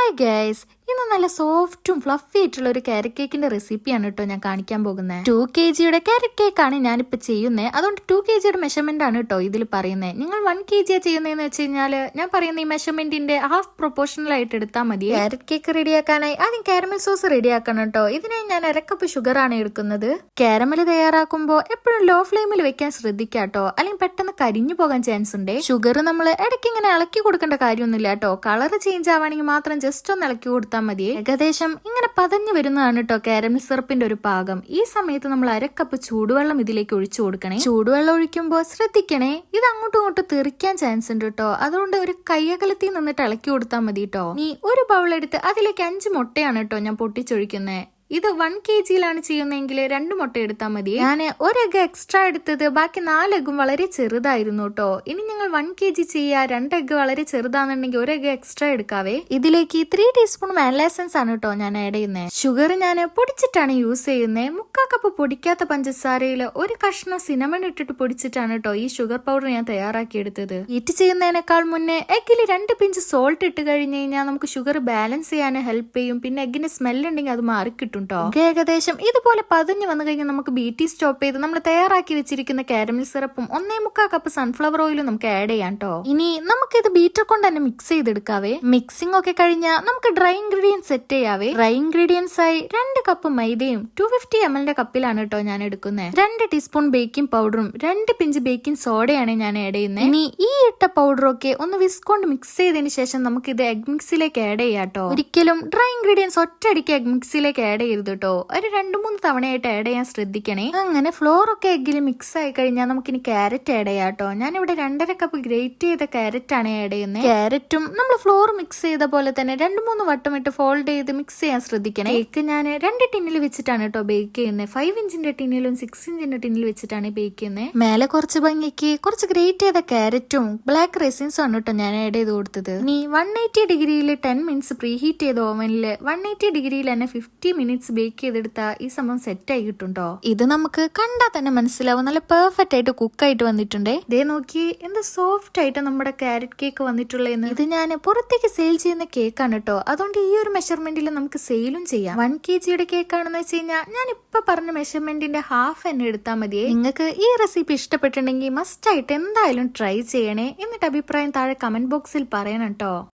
Hi guys, ഇന്ന് നല്ല സോഫ്റ്റും fluffy ആയിട്ടുള്ള ഒരു ക്യാരറ്റ് കേക്കിന്റെ റെസിപ്പിയാണ് കേട്ടോ ഞാൻ കാണിക്കാൻ പോകുന്നത്. 2 kg ക്യാരറ്റ് കേക്ക് ആണ് ഞാനിപ്പോ ചെയ്യുന്നത്. അതുകൊണ്ട് 2 kg മെഷർമെന്റ് ആണ് കേട്ടോ ഇതിൽ പറയുന്നത്. നിങ്ങൾ 1 kg ചെയ്യുന്നതെന്ന് വെച്ച് കഴിഞ്ഞാല് ഞാൻ പറയുന്ന ഈ മെഷർമെന്റിന്റെ ഹാഫ് പ്രൊപ്പോർഷണൽ ആയിട്ട് എടുത്താൽ മതി. ക്യാരറ്റ് കേക്ക് റെഡിയാക്കാനായി ആദ്യം കാരമൽ സോസ് റെഡിയാക്കണം കേട്ടോ. ഇതിനായി ഞാൻ 1 കപ്പ് ഷുഗർ ആണ് എടുക്കുന്നത്. കാരമൽ തയ്യാറാക്കുമ്പോൾ എപ്പോഴും ലോ ഫ്ലെയിമിൽ വെക്കാൻ ശ്രദ്ധിക്കാട്ടോ, അല്ലെങ്കിൽ പെട്ടെന്ന് കരിഞ്ഞു പോകാൻ ചാൻസ് ഉണ്ട്. ഷുഗർ നമ്മൾ ഇടയ്ക്ക് ഇങ്ങനെ ഇളക്കി കൊടുക്കേണ്ട കാര്യമൊന്നുമില്ല കേട്ടോ. കളർ ചേഞ്ച് ആവാണെങ്കിൽ മാത്രം ജസ്റ്റ് ഒന്ന് ഇളക്കി കൊടുത്താൽ മതി. ഏകദേശം ഇങ്ങനെ പതഞ്ഞു വരുന്നതാണ് കേട്ടോ കാരമൽ സിറപ്പിന്റെ ഒരു പാകം. ഈ സമയത്ത് നമ്മൾ 1 കപ്പ് ചൂടുവെള്ളം ഇതിലേക്ക് ഒഴിച്ചു കൊടുക്കണേ. ചൂടുവെള്ളം ഒഴിക്കുമ്പോൾ ശ്രദ്ധിക്കണേ, ഇത് അങ്ങോട്ടും ഇങ്ങോട്ടും തെറിക്കാൻ ചാൻസ് ഉണ്ട് കേട്ടോ. അതുകൊണ്ട് ഒരു കയ്യകലത്തിൽ നിന്നിട്ട് ഇളക്കി കൊടുത്താൽ മതി കേട്ടോ. നീ ഒരു ബൗൾ എടുത്ത് അതിലേക്ക് 5 മുട്ടയാണ് കേട്ടോ ഞാൻ പൊട്ടിച്ചൊഴിക്കുന്നത്. ഇത് 1 kg ചെയ്യുന്നതെങ്കിൽ 2 മുട്ട എടുത്താൽ മതി. ഞാൻ 1 എഗ് എക്സ്ട്രാ എടുത്തത്, ബാക്കി 4 എഗ്ഗും വളരെ ചെറുതായിരുന്നു കേട്ടോ. ഇനി നിങ്ങൾ 1 kg ചെയ്യുക, 2 എഗ്ഗ് വളരെ ചെറുതാണെന്നുണ്ടെങ്കിൽ 1 എഗ്ഗ് എക്സ്ട്രാ എടുക്കാവേ. ഇതിലേക്ക് 3 ടീസ്പൂൺ വാനില എസൻസ് ആണ് കേട്ടോ ഞാൻ ആഡ് ചെയ്യുന്നത്. ഷുഗർ ഞാൻ പൊടിച്ചിട്ടാണ് യൂസ് ചെയ്യുന്നത്. 3/4 കപ്പ് പൊടിക്കാത്ത പഞ്ചസാരയിൽ 1 കഷ്ണം സിനമൺ ഇട്ടിട്ട് പൊടിച്ചിട്ടാണ് കേട്ടോ ഈ ഷുഗർ പൗഡർ ഞാൻ തയ്യാറാക്കി എടുത്തത്. ഈറ്റ് ചെയ്യുന്നതിനേക്കാൾ മുന്നേ എഗ്ഗിൽ 2 പിഞ്ച് സോൾട്ട് ഇട്ട് കഴിഞ്ഞ് കഴിഞ്ഞാൽ നമുക്ക് ഷുഗർ ബാലൻസ് ചെയ്യാൻ ഹെൽപ്പ് ചെയ്യും. പിന്നെ എഗ്ഗിന്റെ സ്മെൽ ഉണ്ടെങ്കിൽ അത് മാറിക്കിട്ടും. ഏകദേശം ഇതുപോലെ പതഞ്ഞു വന്നു കഴിഞ്ഞാൽ നമുക്ക് ബീറ്റി സ്റ്റോപ്പ് ചെയ്ത് നമ്മൾ തയ്യാറാക്കി വെച്ചിരിക്കുന്ന കാരമൽ സിറപ്പും 1/4 കപ്പ് സൺഫ്ലവർ ഓയിലും നമുക്ക് ആഡ് ചെയ്യാം കേട്ടോ. ഇനി നമുക്കിത് ബീറ്റർ കൊണ്ട് തന്നെ മിക്സ് ചെയ്തെടുക്കാവേ. മിക്സിംഗ് ഒക്കെ കഴിഞ്ഞാൽ നമുക്ക് ഡ്രൈ ഇൻഗ്രീഡിയൻസ് സെറ്റ് ചെയ്യാവേ. ഡ്രൈ ഇൻഗ്രീഡിയൻസ് ആയി 2 കപ്പ് മൈദയും 250 ml കപ്പിലാണ് കേട്ടോ ഞാൻ എടുക്കുന്നത്. 2 ടീസ്പൂൺ ബേക്കിംഗ് പൗഡറും 2 പിഞ്ച് ബേക്കിംഗ് സോഡയാണ് ഞാൻ ആഡ് ചെയ്യുന്നത്. ഇനി ഈ ഇട്ട പൗഡറൊക്കെ ഒന്ന് വിസ്ക് കൊണ്ട് മിക്സ് ചെയ്തതിന് ശേഷം നമുക്ക് ഇത് എഗ് മിക്സിലേക്ക് ആഡ് ചെയ്യാം കേട്ടോ. ഒരിക്കലും ഡ്രൈ ഇൻഗ്രീഡിയൻസ് ഒറ്റയടിക്ക് എഗ് മിക്സിലേക്ക് ആഡ് ചെയ്ത് കേട്ടോ, ഒരു 2-3 തവണയായിട്ട് ആഡ് ചെയ്യാൻ ശ്രദ്ധിക്കണേ. അങ്ങനെ ഫ്ലോർ ഒക്കെ എഗ്ഗിൽ മിക്സ് ആയി കഴിഞ്ഞാൽ നമുക്കിനി ക്യാരറ്റ് ആഡ് ചെയ്യാം കേട്ടോ. ഞാനിവിടെ 2.5 കപ്പ് ഗ്രേറ്റ് ചെയ്ത ക്യാരറ്റ് ആണ് ആഡ് ചെയ്യുന്നത്. ക്യാരറ്റും നമ്മൾ ഫ്ലോർ മിക്സ് ചെയ്ത പോലെ തന്നെ 2-3 വട്ടം ഇട്ട് ഫോൾഡ് ചെയ്ത് മിക്സ് ചെയ്യാൻ ശ്രദ്ധിക്കണേ. കേക്ക് ഞാൻ 2 ടിന്നിൽ വെച്ചിട്ടാണ് കേട്ടോ ബേക്ക് ചെയ്യുന്നത്. 5 ഇഞ്ചിന്റെ ടിന്നിലും 6 ഇഞ്ചിന്റെ ടിന്നിൽ വെച്ചിട്ടാണ് ബേക്ക് ചെയ്യുന്നത്. മേലെ കുറച്ച് ഭംഗിക്ക് കുറച്ച് ഗ്രേറ്റ് ചെയ്ത ക്യാരറ്റും ബ്ലാക്ക് റെസിൻസും ആണ് കേട്ടോ ഞാൻ ആഡ് ചെയ്ത് കൊടുത്തത്. ഇനി 180 ഡിഗ്രിയിൽ 10 മിനിറ്റ്സ് പ്രീ ഹീറ്റ് ചെയ്ത ഓവനിൽ 180 ഡിഗ്രിയിൽ തന്നെ 50 മിനിറ്റ്സ് ബേക്ക് ചെയ്തെടുത്താ ഈ സംഭവം സെറ്റ് ആയി കിട്ടുണ്ടോ. ഇത് നമുക്ക് കണ്ടാൽ തന്നെ മനസ്സിലാവും നല്ല പെർഫെക്റ്റ് ആയിട്ട് കുക്ക് ആയിട്ട് വന്നിട്ടുണ്ടേ. ഇതേ നോക്കി എന്ത് സോഫ്റ്റ് ആയിട്ട് നമ്മുടെ ക്യാരറ്റ് കേക്ക് വന്നിട്ടുള്ളതെന്ന്. ഇത് ഞാൻ പുറത്തേക്ക് സെയിൽ ചെയ്യുന്ന കേക്കാണ് കേട്ടോ. അതുകൊണ്ട് ഈ ഒരു മെഷർമെന്റിൽ നമുക്ക് സെയിലും ചെയ്യാം. 1 kg കേക്ക് ആണെന്ന് വെച്ച് കഴിഞ്ഞാൽ ഞാൻ ഇപ്പൊ പറഞ്ഞ മെഷർമെന്റിന്റെ ഹാഫ് തന്നെ എടുത്താൽ മതിയേ. നിങ്ങൾക്ക് ഈ റെസിപ്പി ഇഷ്ടപ്പെട്ടിട്ടുണ്ടെങ്കിൽ മസ്റ്റ് ആയിട്ട് എന്തായാലും ട്രൈ ചെയ്യണേ. എന്നിട്ട് അഭിപ്രായം താഴെ കമന്റ് ബോക്സിൽ പറയണം കേട്ടോ.